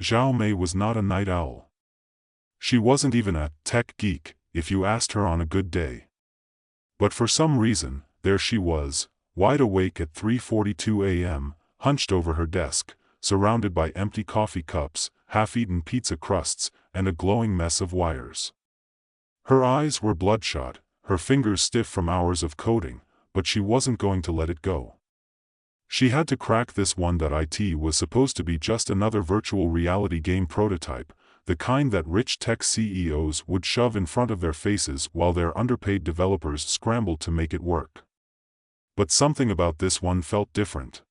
Zhao Mei was not a night owl. She wasn't even a tech geek, if you asked her on a good day. But for some reason, there she was, wide awake at 3:42 a.m., hunched over her desk, surrounded by empty coffee cups, half-eaten pizza crusts, and a glowing mess of wires. Her eyes were bloodshot, her fingers stiff from hours of coding, but she wasn't going to let it go. She had to crack this one. It was supposed to be just another virtual reality game prototype, the kind that rich tech CEOs would shove in front of their faces while their underpaid developers scrambled to make it work. But something about this one felt different.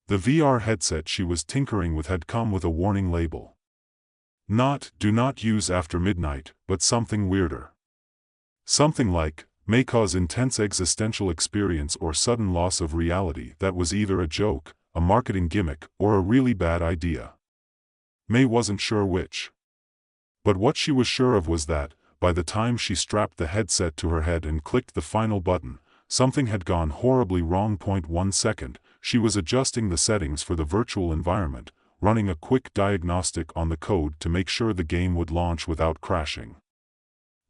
The VR headset she was tinkering with had come with a warning label. Not "Do not use after midnight," but something weirder. Something like, "May cause intense existential experience or sudden loss of reality." That was either a joke, a marketing gimmick, or a really bad idea. May wasn't sure which. But what she was sure of was that, by the time she strapped the headset to her head and clicked the final button, something had gone horribly wrong. 1 second, she was adjusting the settings for the virtual environment, running a quick diagnostic on the code to make sure the game would launch without crashing.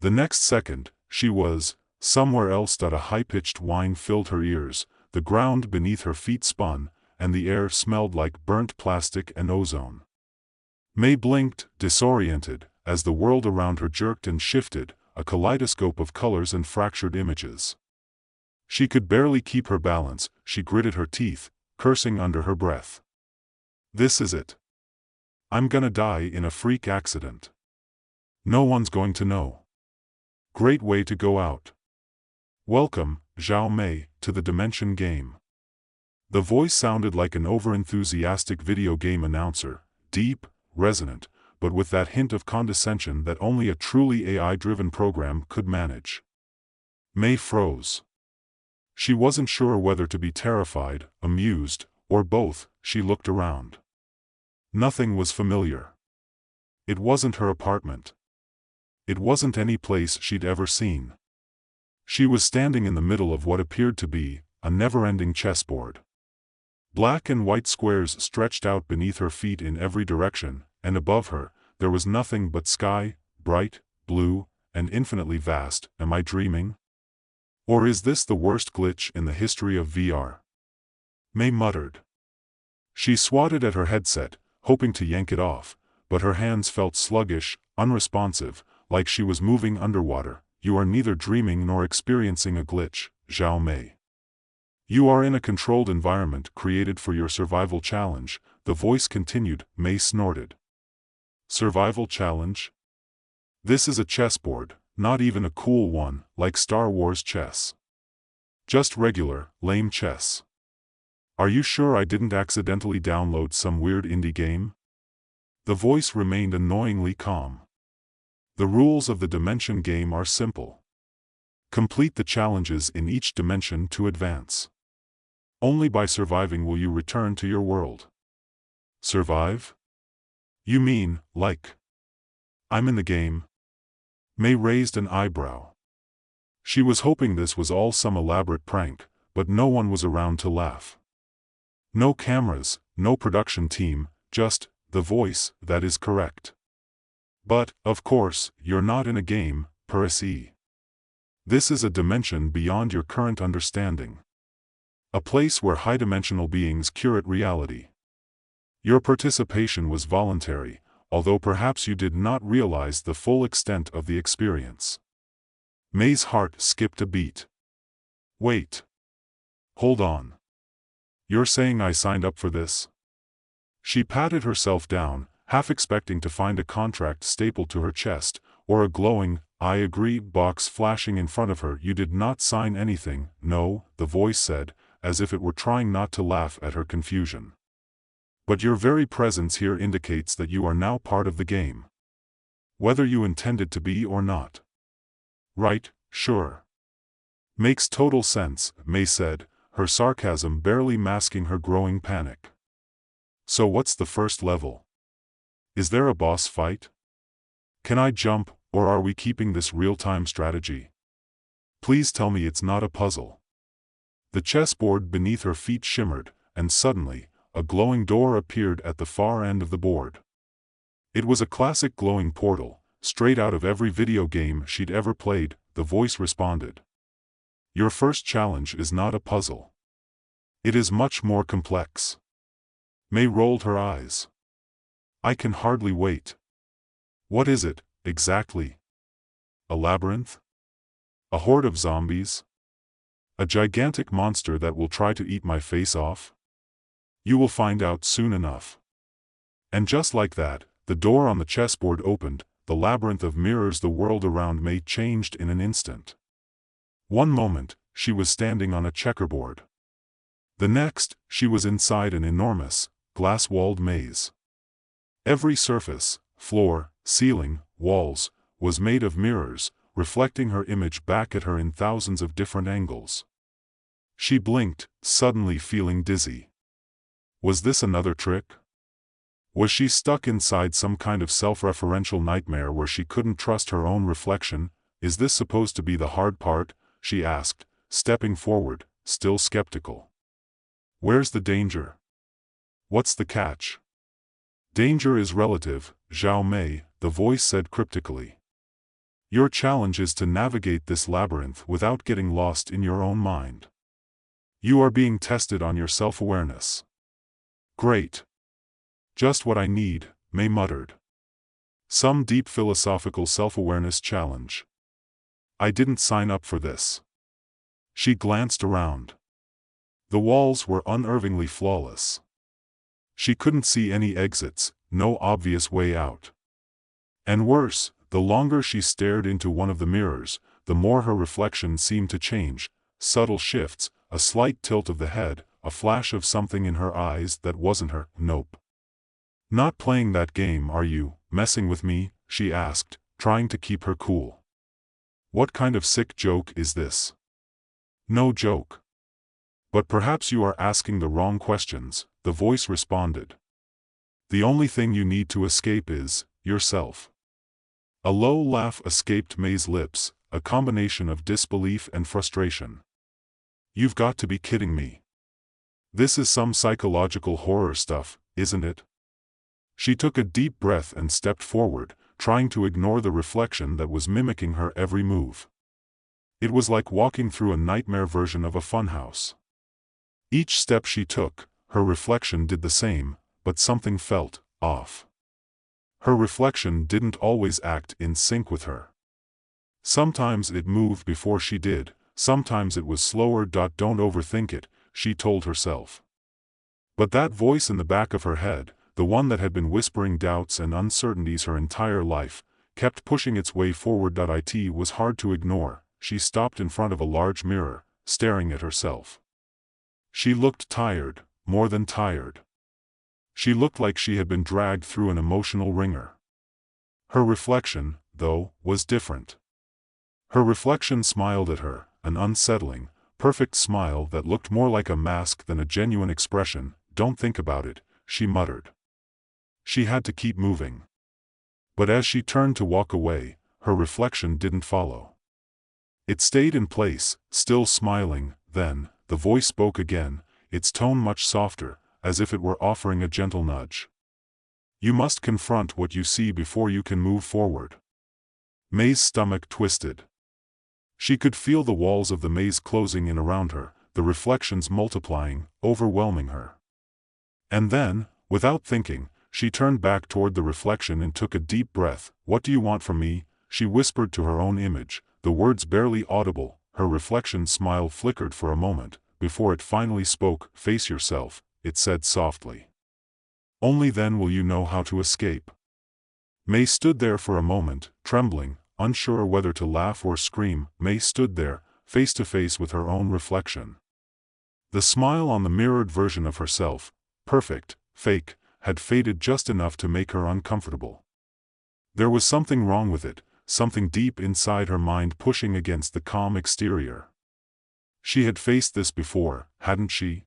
The next second, she was somewhere else. A high-pitched whine filled her ears, the ground beneath her feet spun, and the air smelled like burnt plastic and ozone. May blinked, disoriented, as the world around her jerked and shifted, a kaleidoscope of colors and fractured images. She could barely keep her balance. She gritted her teeth, cursing under her breath. This is it. I'm gonna die in a freak accident. No one's going to know. Great way to go out. Welcome, Zhao Mei, to the Dimension game. The voice sounded like an overenthusiastic video game announcer, deep, resonant, but with that hint of condescension that only a truly AI-driven program could manage. May froze. She wasn't sure whether to be terrified, amused, or both. She looked around. Nothing was familiar. It wasn't her apartment. It wasn't any place she'd ever seen. She was standing in the middle of what appeared to be a never-ending chessboard. Black and white squares stretched out beneath her feet in every direction, and above her, there was nothing but sky, bright, blue, and infinitely vast. Am I dreaming? Or is this the worst glitch in the history of VR? May muttered. She swatted at her headset, hoping to yank it off, but her hands felt sluggish, unresponsive, like she was moving underwater. You are neither dreaming nor experiencing a glitch, Zhao Mei. You are in a controlled environment created for your survival challenge, the voice continued. May snorted. Survival challenge? This is a chessboard, not even a cool one, like Star Wars chess. Just regular, lame chess. Are you sure I didn't accidentally download some weird indie game? The voice remained annoyingly calm. The rules of the Dimension game are simple. Complete the challenges in each dimension to advance. Only by surviving will you return to your world. Survive? You mean, like, I'm in the game? May raised an eyebrow. She was hoping this was all some elaborate prank, but no one was around to laugh. No cameras, no production team, just the voice. That is correct. But, of course, you're not in a game, per se. This is a dimension beyond your current understanding. A place where high-dimensional beings curate reality. Your participation was voluntary, although perhaps you did not realize the full extent of the experience. May's heart skipped a beat. Wait. Hold on. You're saying I signed up for this? She patted herself down, half expecting to find a contract stapled to her chest, or a glowing, "I agree" box flashing in front of her. You did not sign anything. No, the voice said, as if it were trying not to laugh at her confusion. But your very presence here indicates that you are now part of the game. Whether you intended to be or not. Right, sure. Makes total sense, May said, her sarcasm barely masking her growing panic. So what's the first level? Is there a boss fight? Can I jump, or are we keeping this real-time strategy? Please tell me it's not a puzzle. The chessboard beneath her feet shimmered, and suddenly, a glowing door appeared at the far end of the board. It was a classic glowing portal, straight out of every video game she'd ever played. The voice responded. Your first challenge is not a puzzle. It is much more complex. May rolled her eyes. I can hardly wait. What is it, exactly? A labyrinth? A horde of zombies? A gigantic monster that will try to eat my face off? You will find out soon enough. And just like that, the door on the chessboard opened. The labyrinth of mirrors, the world around May changed in an instant. One moment, she was standing on a checkerboard. The next, she was inside an enormous, glass-walled maze. Every surface, floor, ceiling, walls, was made of mirrors, reflecting her image back at her in thousands of different angles. She blinked, suddenly feeling dizzy. Was this another trick? Was she stuck inside some kind of self-referential nightmare where she couldn't trust her own reflection? Is this supposed to be the hard part? She asked, stepping forward, still skeptical. Where's the danger? What's the catch? Danger is relative, Zhao Mei, the voice said cryptically. Your challenge is to navigate this labyrinth without getting lost in your own mind. You are being tested on your self-awareness. Great. Just what I need, May muttered. Some deep philosophical self-awareness challenge. I didn't sign up for this. She glanced around. The walls were unerringly flawless. She couldn't see any exits, no obvious way out. And worse, the longer she stared into one of the mirrors, the more her reflection seemed to change. Subtle shifts, a slight tilt of the head, a flash of something in her eyes that wasn't her. Nope. Not playing that game, are you? Messing with me? She asked, trying to keep her cool. What kind of sick joke is this? No joke. But perhaps you are asking the wrong questions, the voice responded. The only thing you need to escape is yourself. A low laugh escaped May's lips, a combination of disbelief and frustration. You've got to be kidding me. This is some psychological horror stuff, isn't it? She took a deep breath and stepped forward, trying to ignore the reflection that was mimicking her every move. It was like walking through a nightmare version of a funhouse. Each step she took, her reflection did the same, but something felt off. Her reflection didn't always act in sync with her. Sometimes it moved before she did, sometimes it was slower. Don't overthink it, she told herself. But that voice in the back of her head, the one that had been whispering doubts and uncertainties her entire life, kept pushing its way forward. It was hard to ignore. She stopped in front of a large mirror, staring at herself. She looked tired, more than tired. She looked like she had been dragged through an emotional wringer. Her reflection, though, was different. Her reflection smiled at her, an unsettling, perfect smile that looked more like a mask than a genuine expression. Don't think about it, she muttered. She had to keep moving. But as she turned to walk away, her reflection didn't follow. It stayed in place, still smiling. Then, the voice spoke again, its tone much softer, as if it were offering a gentle nudge. You must confront what you see before you can move forward. May's stomach twisted. She could feel the walls of the maze closing in around her, the reflections multiplying, overwhelming her. And then, without thinking, she turned back toward the reflection and took a deep breath. What do you want from me? She whispered to her own image, the words barely audible. Her reflection's smile flickered for a moment, before it finally spoke. Face yourself, it said softly. Only then will you know how to escape. May stood there for a moment, trembling, unsure whether to laugh or scream. May stood there, face to face with her own reflection. The smile on the mirrored version of herself, perfect, fake, had faded just enough to make her uncomfortable. There was something wrong with it, something deep inside her mind pushing against the calm exterior. She had faced this before, hadn't she?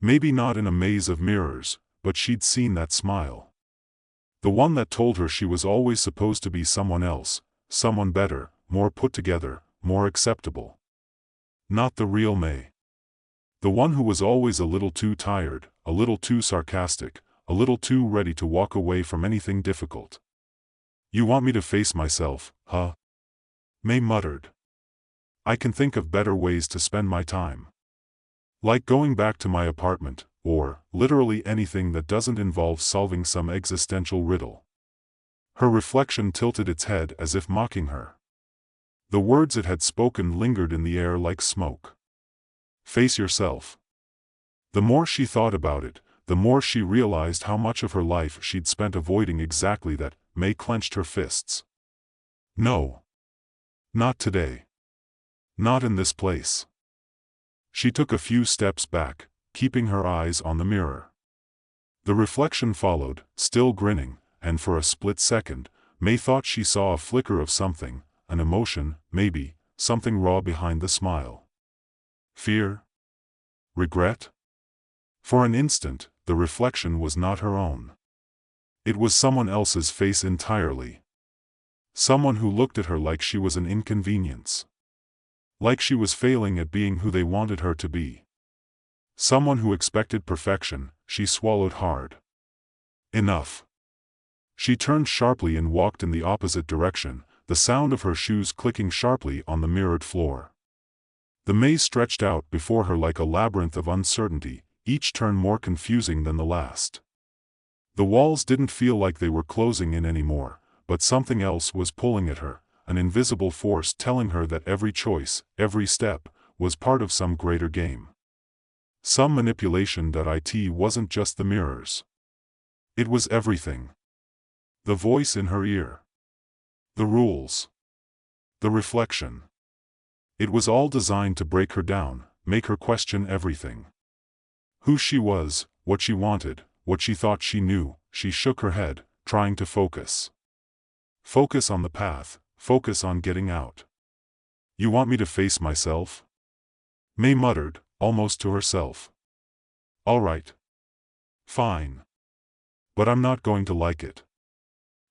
Maybe not in a maze of mirrors, but she'd seen that smile. The one that told her she was always supposed to be someone else, someone better, more put together, more acceptable. Not the real May. The one who was always a little too tired, a little too sarcastic, a little too ready to walk away from anything difficult. "You want me to face myself, huh?" May muttered. "I can think of better ways to spend my time. Like going back to my apartment, or, literally anything that doesn't involve solving some existential riddle." Her reflection tilted its head as if mocking her. The words it had spoken lingered in the air like smoke. Face yourself. The more she thought about it, the more she realized how much of her life she'd spent avoiding exactly that. May clenched her fists. No. Not today. Not in this place. She took a few steps back, keeping her eyes on the mirror. The reflection followed, still grinning, and for a split second, May thought she saw a flicker of something, an emotion, maybe, something raw behind the smile. Fear? Regret? For an instant, the reflection was not her own. It was someone else's face entirely. Someone who looked at her like she was an inconvenience. Like she was failing at being who they wanted her to be. Someone who expected perfection. She swallowed hard. Enough. She turned sharply and walked in the opposite direction, the sound of her shoes clicking sharply on the mirrored floor. The maze stretched out before her like a labyrinth of uncertainty, each turn more confusing than the last. The walls didn't feel like they were closing in anymore, but something else was pulling at her, an invisible force telling her that every choice, every step, was part of some greater game. Some manipulation that it wasn't just the mirrors. It was everything. The voice in her ear. The rules. The reflection. It was all designed to break her down, make her question everything. Who she was, what she wanted, what she thought she knew. She shook her head, trying to focus. Focus on the path, focus on getting out. "You want me to face myself?" May muttered, almost to herself. "All right. Fine. But I'm not going to like it."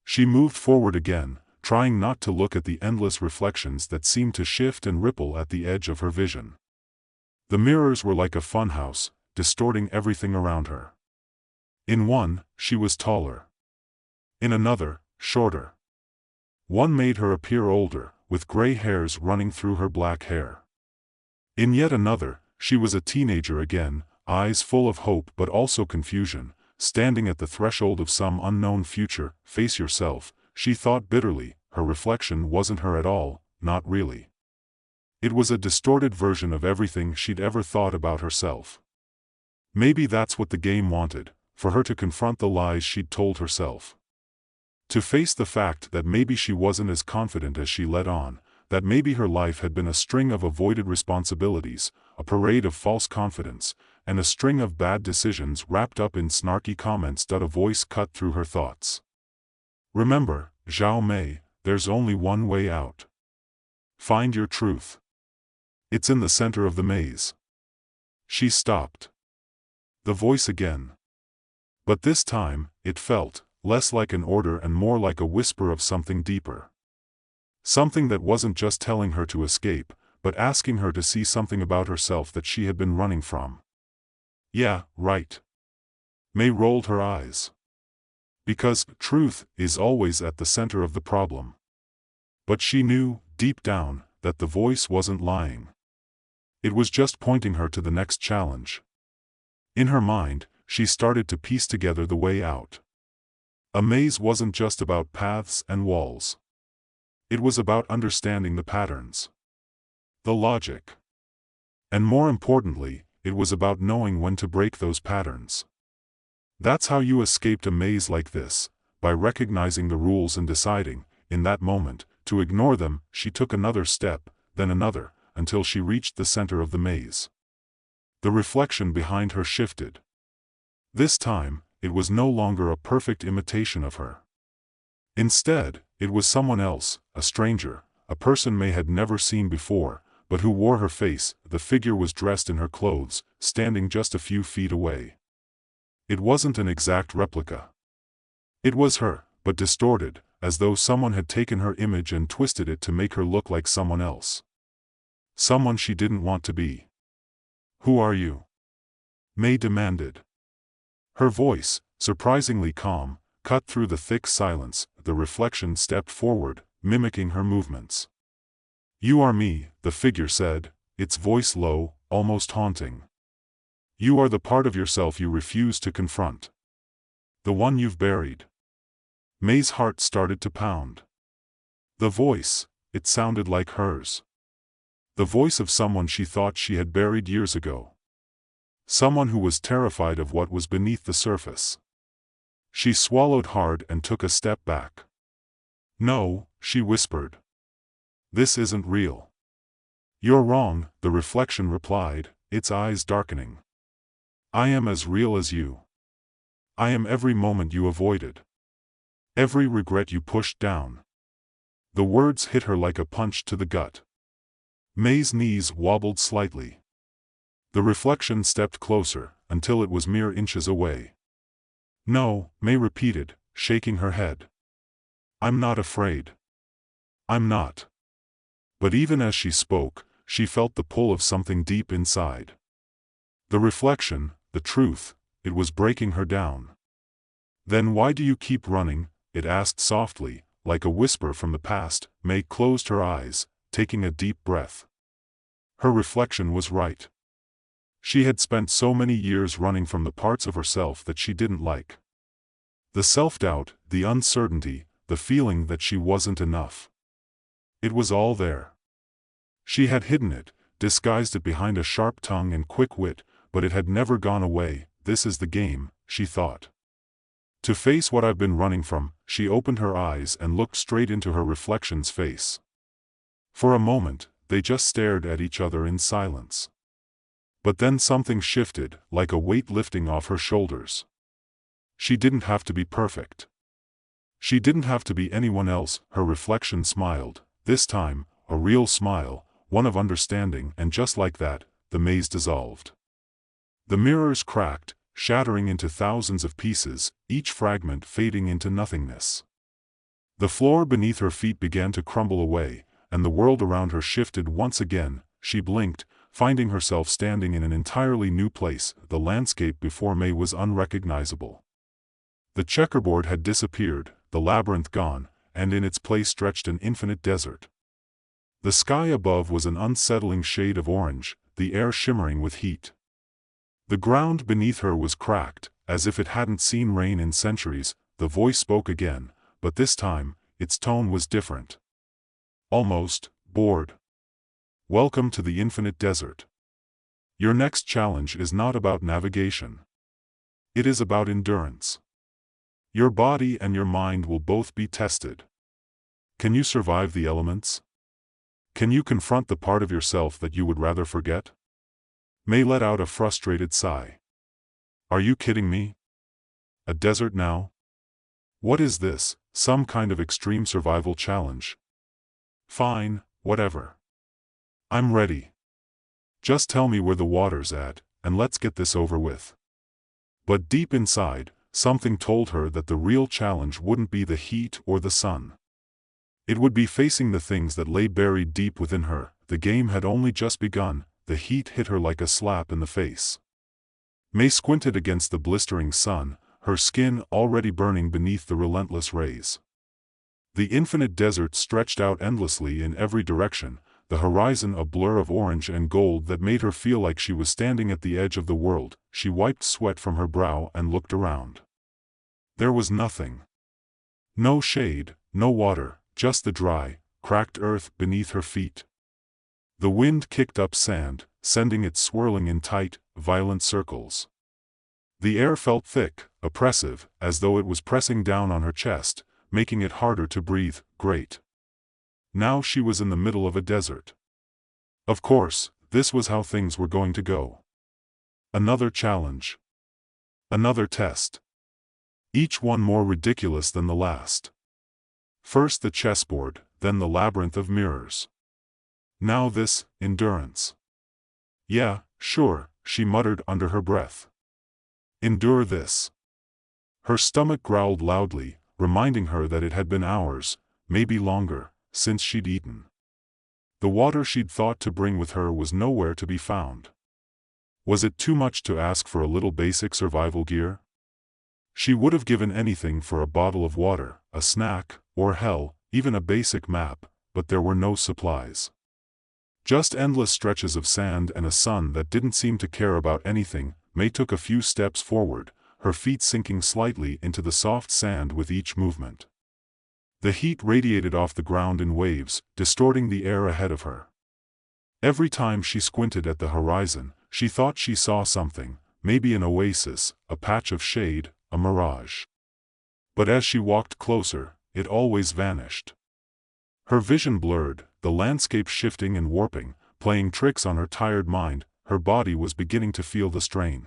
She moved forward again, trying not to look at the endless reflections that seemed to shift and ripple at the edge of her vision. The mirrors were like a funhouse, distorting everything around her. In one, she was taller. In another, shorter. One made her appear older, with gray hairs running through her black hair. In yet another, she was a teenager again, eyes full of hope but also confusion, standing at the threshold of some unknown future. Face yourself, she thought bitterly. Her reflection wasn't her at all, not really. It was a distorted version of everything she'd ever thought about herself. Maybe that's what the game wanted, for her to confront the lies she'd told herself. To face the fact that maybe she wasn't as confident as she let on, that maybe her life had been a string of avoided responsibilities, a parade of false confidence, and a string of bad decisions wrapped up in snarky comments. A voice cut through her thoughts. "Remember, Zhao Mei, there's only one way out. Find your truth. It's in the center of the maze." She stopped. The voice again. But this time, it felt less like an order and more like a whisper of something deeper. Something that wasn't just telling her to escape, but asking her to see something about herself that she had been running from. "Yeah, right." May rolled her eyes. Because truth is always at the center of the problem. But she knew, deep down, that the voice wasn't lying. It was just pointing her to the next challenge. In her mind, she started to piece together the way out. A maze wasn't just about paths and walls. It was about understanding the patterns. The logic. And more importantly, it was about knowing when to break those patterns. That's how you escaped a maze like this, by recognizing the rules and deciding, in that moment, to ignore them. She took another step, then another, until she reached the center of the maze. The reflection behind her shifted. This time, it was no longer a perfect imitation of her. Instead, it was someone else, a stranger, a person May had never seen before, but who wore her face. The figure was dressed in her clothes, standing just a few feet away. It wasn't an exact replica. It was her, but distorted, as though someone had taken her image and twisted it to make her look like someone else. Someone she didn't want to be. "Who are you?" May demanded. Her voice, surprisingly calm, cut through the thick silence. The reflection stepped forward, mimicking her movements. "You are me," the figure said, its voice low, almost haunting. "You are the part of yourself you refuse to confront. The one you've buried." May's heart started to pound. The voice, it sounded like hers. The voice of someone she thought she had buried years ago. Someone who was terrified of what was beneath the surface. She swallowed hard and took a step back. "No," she whispered. "This isn't real." "You're wrong," the reflection replied, its eyes darkening. "I am as real as you. I am every moment you avoided. Every regret you pushed down." The words hit her like a punch to the gut. May's knees wobbled slightly. The reflection stepped closer, until it was mere inches away. "No," May repeated, shaking her head. "I'm not afraid. I'm not." But even as she spoke, she felt the pull of something deep inside. The reflection, the truth, it was breaking her down. "Then why do you keep running?" it asked softly, like a whisper from the past. May closed her eyes, taking a deep breath. Her reflection was right. She had spent so many years running from the parts of herself that she didn't like. The self-doubt, the uncertainty, the feeling that she wasn't enough. It was all there. She had hidden it, disguised it behind a sharp tongue and quick wit, but it had never gone away. "This is the game," she thought. "To face what I've been running from." She opened her eyes and looked straight into her reflection's face. For a moment, they just stared at each other in silence. But then something shifted, like a weight lifting off her shoulders. She didn't have to be perfect. She didn't have to be anyone else. Her reflection smiled, this time, a real smile, one of understanding, and just like that, the maze dissolved. The mirrors cracked, shattering into thousands of pieces, each fragment fading into nothingness. The floor beneath her feet began to crumble away, and the world around her shifted once again. She blinked, finding herself standing in an entirely new place. The landscape before May was unrecognizable. The checkerboard had disappeared, the labyrinth gone, and in its place stretched an infinite desert. The sky above was an unsettling shade of orange, the air shimmering with heat. The ground beneath her was cracked, as if it hadn't seen rain in centuries. The voice spoke again, but this time, its tone was different. Almost bored. "Welcome to the infinite desert. Your next challenge is not about navigation. It is about endurance. Your body and your mind will both be tested. Can you survive the elements? Can you confront the part of yourself that you would rather forget?" May let out a frustrated sigh. "Are you kidding me? A desert now? What is this, some kind of extreme survival challenge? Fine, whatever. I'm ready. Just tell me where the water's at, and let's get this over with." But deep inside, something told her that the real challenge wouldn't be the heat or the sun. It would be facing the things that lay buried deep within her. The game had only just begun. The heat hit her like a slap in the face. May squinted against the blistering sun, her skin already burning beneath the relentless rays. The infinite desert stretched out endlessly in every direction, the horizon a blur of orange and gold that made her feel like she was standing at the edge of the world. She wiped sweat from her brow and looked around. There was nothing. No shade, no water, just the dry, cracked earth beneath her feet. The wind kicked up sand, sending it swirling in tight, violent circles. The air felt thick, oppressive, as though it was pressing down on her chest, making it harder to breathe. Great. Now she was in the middle of a desert. Of course, this was how things were going to go. Another challenge. Another test. Each one more ridiculous than the last. First the chessboard, then the labyrinth of mirrors. Now this, endurance. "Yeah, sure," she muttered under her breath. "Endure this." Her stomach growled loudly, reminding her that it had been hours, maybe longer, since she'd eaten. The water she'd thought to bring with her was nowhere to be found. Was it too much to ask for a little basic survival gear? She would have given anything for a bottle of water, a snack, or hell, even a basic map, but there were no supplies. Just endless stretches of sand and a sun that didn't seem to care about anything. May took a few steps forward, her feet sinking slightly into the soft sand with each movement. The heat radiated off the ground in waves, distorting the air ahead of her. Every time she squinted at the horizon, she thought she saw something, maybe an oasis, a patch of shade, a mirage. But as she walked closer, it always vanished. Her vision blurred, the landscape shifting and warping, playing tricks on her tired mind. Her body was beginning to feel the strain.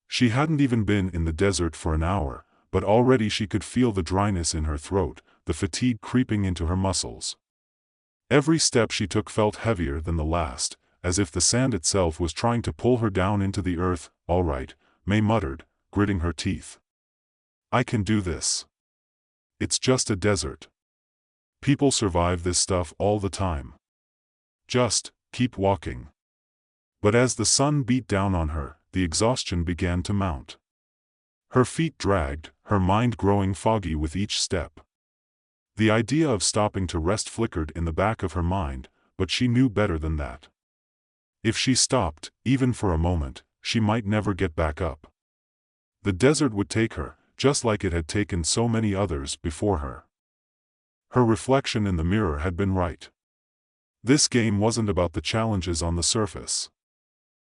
She hadn't even been in the desert for an hour, but already she could feel the dryness in her throat, the fatigue creeping into her muscles. Every step she took felt heavier than the last, as if the sand itself was trying to pull her down into the earth. "All right," May muttered, gritting her teeth. "I can do this. It's just a desert. People survive this stuff all the time. Just keep walking." But as the sun beat down on her, the exhaustion began to mount. Her feet dragged, her mind growing foggy with each step. The idea of stopping to rest flickered in the back of her mind, but she knew better than that. If she stopped, even for a moment, she might never get back up. The desert would take her, just like it had taken so many others before her. Her reflection in the mirror had been right. This game wasn't about the challenges on the surface.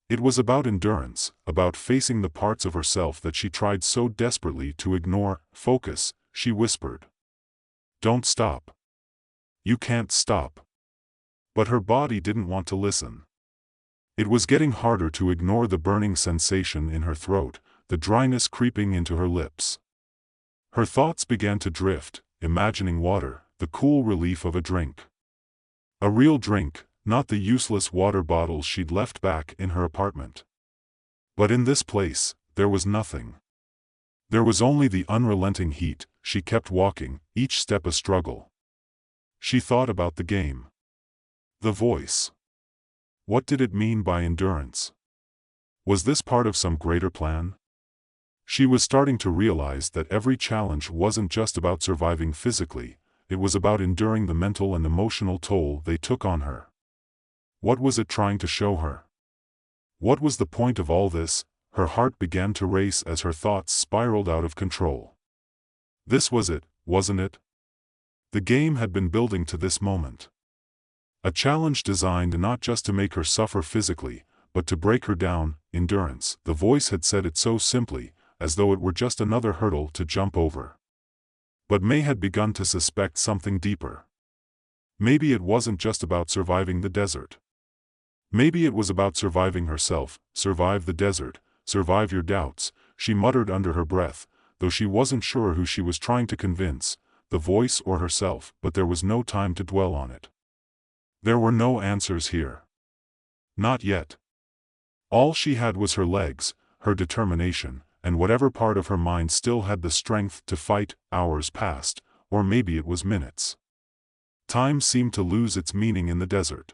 It was about endurance, about facing the parts of herself that she tried so desperately to ignore. "Focus," she whispered. "Don't stop. You can't stop." But her body didn't want to listen. It was getting harder to ignore the burning sensation in her throat, the dryness creeping into her lips. Her thoughts began to drift, imagining water, the cool relief of a drink. A real drink, not the useless water bottles she'd left back in her apartment. But in this place, there was nothing. There was only the unrelenting heat. She kept walking, each step a struggle. She thought about the game. The voice. What did it mean by endurance? Was this part of some greater plan? She was starting to realize that every challenge wasn't just about surviving physically, it was about enduring the mental and emotional toll they took on her. What was it trying to show her? What was the point of all this? Her heart began to race as her thoughts spiraled out of control. This was it, wasn't it? The game had been building to this moment. A challenge designed not just to make her suffer physically, but to break her down. Endurance. The voice had said it so simply, as though it were just another hurdle to jump over. But May had begun to suspect something deeper. Maybe it wasn't just about surviving the desert. Maybe it was about surviving herself. "Survive the desert, survive your doubts," she muttered under her breath, though she wasn't sure who she was trying to convince, the voice or herself. But there was no time to dwell on it. There were no answers here. Not yet. All she had was her legs, her determination, and whatever part of her mind still had the strength to fight. Hours passed, or maybe it was minutes. Time seemed to lose its meaning in the desert.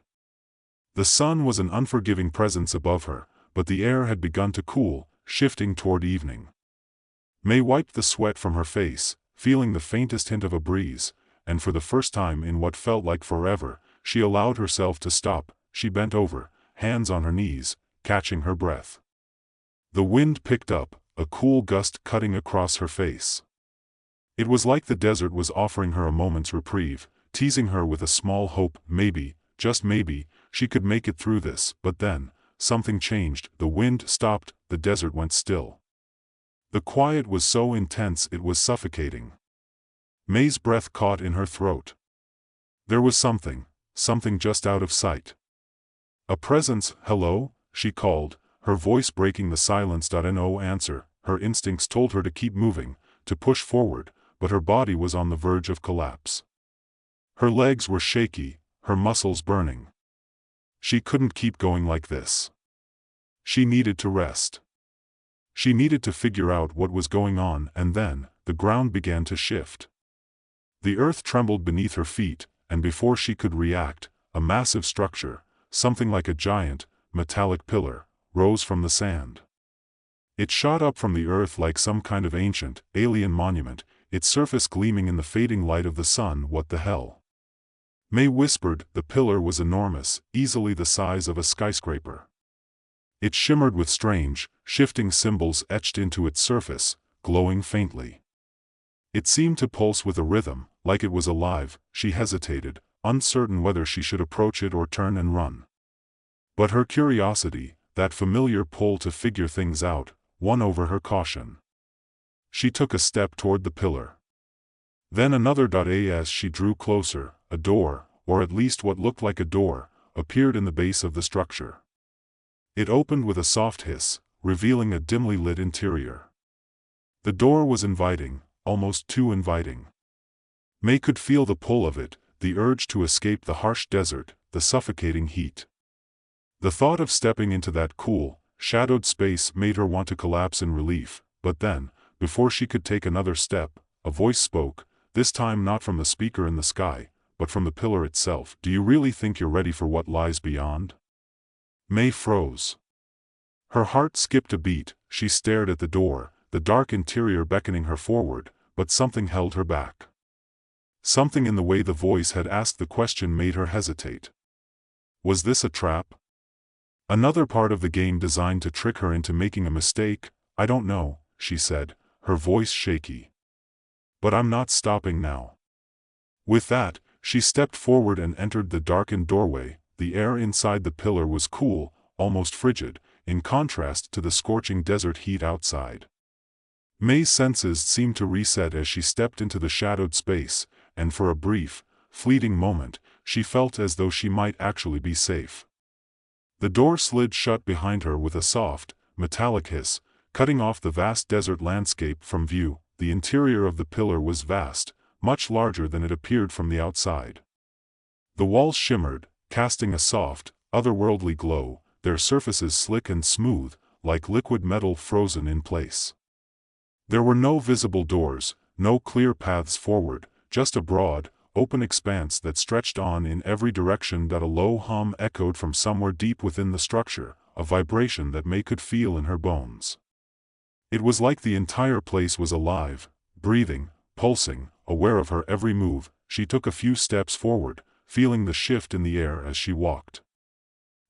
The sun was an unforgiving presence above her, but the air had begun to cool, shifting toward evening. May wiped the sweat from her face, feeling the faintest hint of a breeze, and for the first time in what felt like forever, she allowed herself to stop. She bent over, hands on her knees, catching her breath. The wind picked up, a cool gust cutting across her face. It was like the desert was offering her a moment's reprieve, teasing her with a small hope. Maybe, just maybe, she could make it through this. But then, something changed. The wind stopped, the desert went still. The quiet was so intense it was suffocating. May's breath caught in her throat. There was something just out of sight. A presence. "Hello?" she called, her voice breaking the silence. No answer. Her instincts told her to keep moving, to push forward, but her body was on the verge of collapse. Her legs were shaky, her muscles burning. She couldn't keep going like this. She needed to rest. She needed to figure out what was going on. And then, the ground began to shift. The earth trembled beneath her feet, and before she could react, a massive structure, something like a giant, metallic pillar, rose from the sand. It shot up from the earth like some kind of ancient, alien monument, its surface gleaming in the fading light of the sun. What the hell? May whispered. The pillar was enormous, easily the size of a skyscraper. It shimmered with strange, shifting symbols etched into its surface, glowing faintly. It seemed to pulse with a rhythm, like it was alive. She hesitated, uncertain whether she should approach it or turn and run. But her curiosity, that familiar pull to figure things out, won over her caution. She took a step toward the pillar. Then another. As she drew closer, a door, or at least what looked like a door, appeared in the base of the structure. It opened with a soft hiss, revealing a dimly lit interior. The door was inviting, almost too inviting. May could feel the pull of it, the urge to escape the harsh desert, the suffocating heat. The thought of stepping into that cool, shadowed space made her want to collapse in relief, but then, before she could take another step, a voice spoke, this time not from the speaker in the sky, but from the pillar itself. Do you really think you're ready for what lies beyond? May froze. Her heart skipped a beat. She stared at the door, the dark interior beckoning her forward, but something held her back. Something in the way the voice had asked the question made her hesitate. Was this a trap? Another part of the game designed to trick her into making a mistake? I don't know, she said, her voice shaky. But I'm not stopping now. With that, she stepped forward and entered the darkened doorway. The air inside the pillar was cool, almost frigid, in contrast to the scorching desert heat outside. May's senses seemed to reset as she stepped into the shadowed space, and for a brief, fleeting moment, she felt as though she might actually be safe. The door slid shut behind her with a soft, metallic hiss, cutting off the vast desert landscape from view. The interior of the pillar was vast, much larger than it appeared from the outside. The walls shimmered, casting a soft, otherworldly glow, their surfaces slick and smooth, like liquid metal frozen in place. There were no visible doors, no clear paths forward, just a broad, open expanse that stretched on in every direction. A low hum echoed from somewhere deep within the structure, a vibration that May could feel in her bones. It was like the entire place was alive, breathing, pulsing, aware of her every move. She took a few steps forward, feeling the shift in the air as she walked.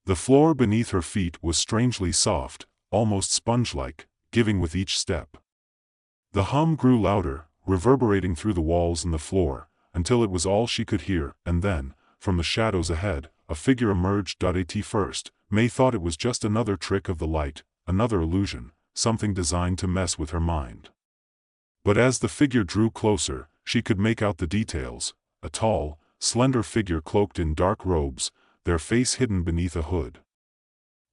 The floor beneath her feet was strangely soft, almost sponge-like, giving with each step. The hum grew louder, reverberating through the walls and the floor, until it was all she could hear, and then, from the shadows ahead, a figure emerged. At first, May thought it was just another trick of the light, another illusion, something designed to mess with her mind. But as the figure drew closer, she could make out the details: a tall, slender figure cloaked in dark robes, their face hidden beneath a hood.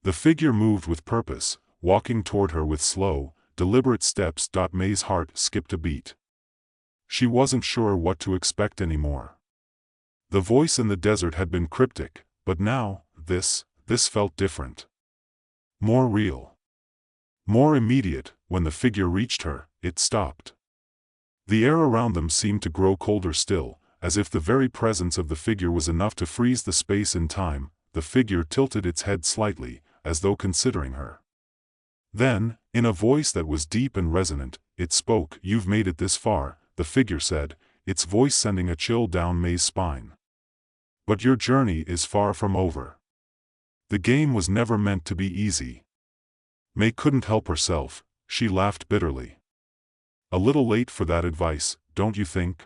The figure moved with purpose, walking toward her with slow, deliberate steps. May's heart skipped a beat. She wasn't sure what to expect anymore. The voice in the desert had been cryptic, but now, this felt different. More real. More immediate. When the figure reached her, it stopped. The air around them seemed to grow colder still, as if the very presence of the figure was enough to freeze the space and time. The figure tilted its head slightly, as though considering her. Then, in a voice that was deep and resonant, it spoke. You've made it this far, the figure said, its voice sending a chill down May's spine. But your journey is far from over. The game was never meant to be easy. May couldn't help herself. She laughed bitterly. A little late for that advice, don't you think?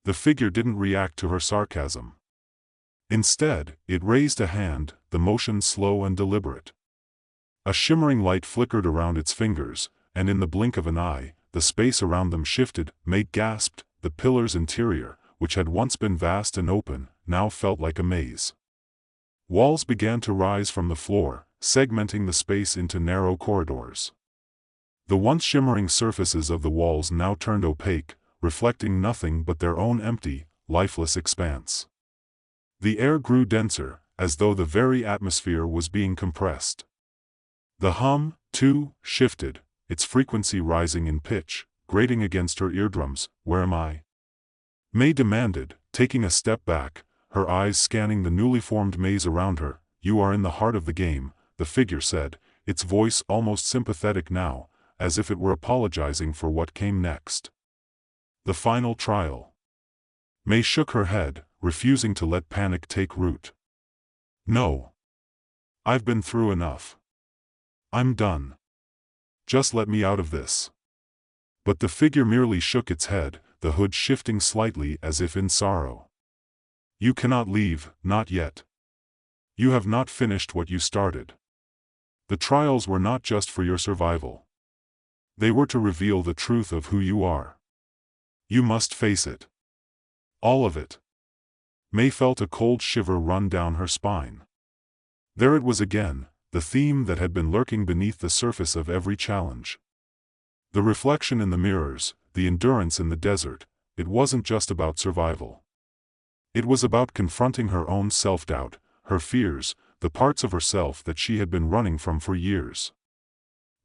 The figure didn't react to her sarcasm. Instead, it raised a hand, the motion slow and deliberate. A shimmering light flickered around its fingers, and in the blink of an eye, the space around them shifted. May gasped. The pillar's interior, which had once been vast and open, now felt like a maze. Walls began to rise from the floor, segmenting the space into narrow corridors. The once shimmering surfaces of the walls now turned opaque, reflecting nothing but their own empty, lifeless expanse. The air grew denser, as though the very atmosphere was being compressed. The hum, too, shifted, its frequency rising in pitch, grating against her eardrums. Where am I? May demanded, taking a step back, her eyes scanning the newly formed maze around her. You are in the heart of the game, the figure said, its voice almost sympathetic now, as if it were apologizing for what came next. The final trial. May shook her head, refusing to let panic take root. No. I've been through enough. I'm done. Just let me out of this. But the figure merely shook its head, the hood shifting slightly as if in sorrow. You cannot leave, not yet. You have not finished what you started. The trials were not just for your survival. They were to reveal the truth of who you are. You must face it. All of it. May felt a cold shiver run down her spine. There it was again, the theme that had been lurking beneath the surface of every challenge. The reflection in the mirrors, the endurance in the desert, it wasn't just about survival. It was about confronting her own self-doubt, her fears, the parts of herself that she had been running from for years.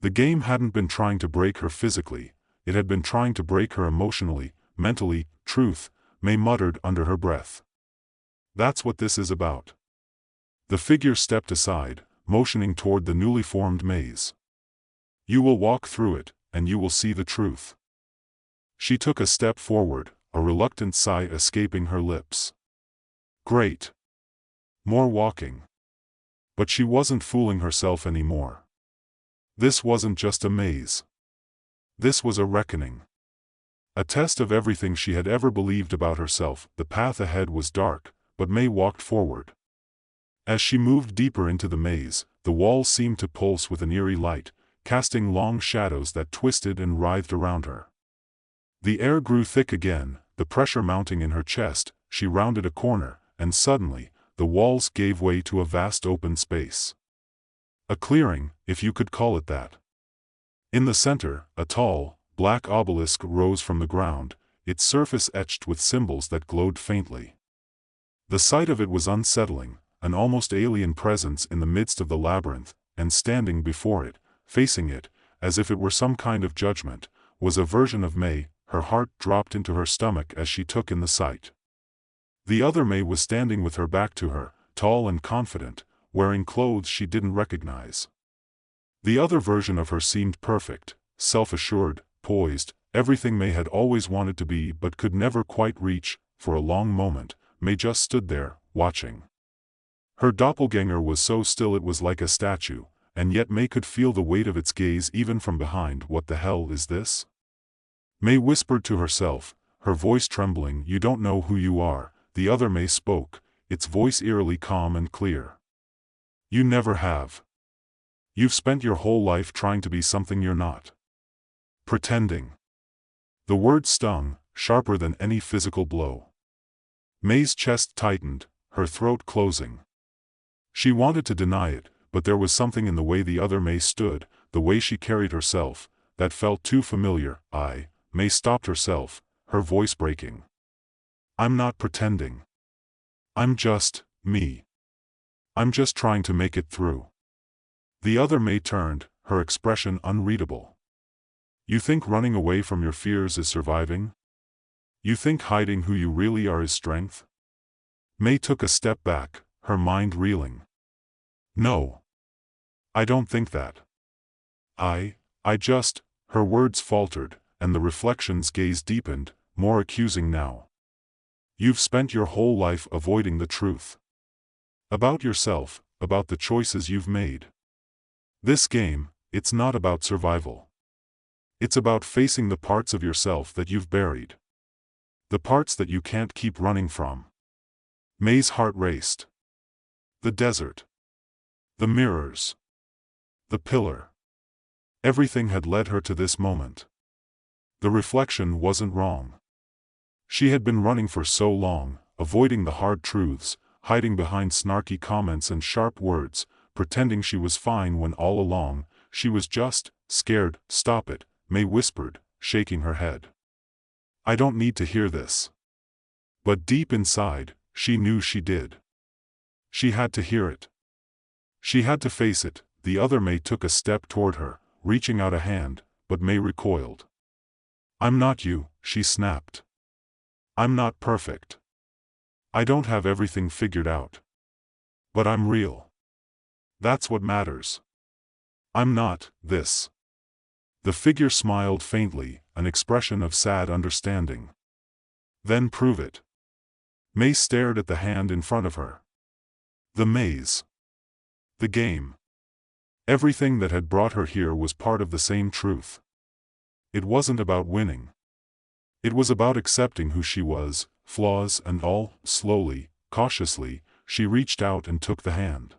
The game hadn't been trying to break her physically, it had been trying to break her emotionally, mentally. Truth, May muttered under her breath. That's what this is about. The figure stepped aside, motioning toward the newly formed maze. You will walk through it, and you will see the truth. She took a step forward, a reluctant sigh escaping her lips. Great. More walking. But she wasn't fooling herself anymore. This wasn't just a maze. This was a reckoning. A test of everything she had ever believed about herself. The path ahead was dark, but May walked forward. As she moved deeper into the maze, the walls seemed to pulse with an eerie light, casting long shadows that twisted and writhed around her. The air grew thick again, the pressure mounting in her chest. She rounded a corner, and suddenly, the walls gave way to a vast open space. A clearing, if you could call it that. In the center, a tall, black obelisk rose from the ground, its surface etched with symbols that glowed faintly. The sight of it was unsettling, an almost alien presence in the midst of the labyrinth, and standing before it, facing it, as if it were some kind of judgment, was a version of May. Her heart dropped into her stomach as she took in the sight. The other May was standing with her back to her, tall and confident, wearing clothes she didn't recognize. The other version of her seemed perfect, self-assured, poised, everything May had always wanted to be but could never quite reach. For a long moment, May just stood there, watching. Her doppelganger was so still it was like a statue, and yet May could feel the weight of its gaze even from behind. What the hell is this? May whispered to herself, her voice trembling. You don't know who you are. The other May spoke, its voice eerily calm and clear. You never have. You've spent your whole life trying to be something you're not. Pretending. The word stung, sharper than any physical blow. May's chest tightened, her throat closing. She wanted to deny it, but there was something in the way the other May stood, the way she carried herself, that felt too familiar. May stopped herself, her voice breaking. I'm not pretending. I'm just me. I'm just trying to make it through. The other May turned, her expression unreadable. You think running away from your fears is surviving? You think hiding who you really are is strength? May took a step back, her mind reeling. No. I don't think that. I just, her words faltered, and the reflection's gaze deepened, more accusing now. You've spent your whole life avoiding the truth. About yourself, about the choices you've made. This game, it's not about survival. It's about facing the parts of yourself that you've buried. The parts that you can't keep running from. May's heart raced. The desert. The mirrors. The pillar. Everything had led her to this moment. The reflection wasn't wrong. She had been running for so long, avoiding the hard truths, hiding behind snarky comments and sharp words, pretending she was fine when all along, she was just scared. Stop it, May whispered, shaking her head. I don't need to hear this. But deep inside, she knew she did. She had to hear it. She had to face it. The other May took a step toward her, reaching out a hand, but May recoiled. I'm not you, she snapped. I'm not perfect. I don't have everything figured out. But I'm real. That's what matters. I'm not, this. The figure smiled faintly, an expression of sad understanding. Then prove it. May stared at the hand in front of her. The maze. The game. Everything that had brought her here was part of the same truth. It wasn't about winning. It was about accepting who she was, flaws and all. Slowly, cautiously, she reached out and took the hand.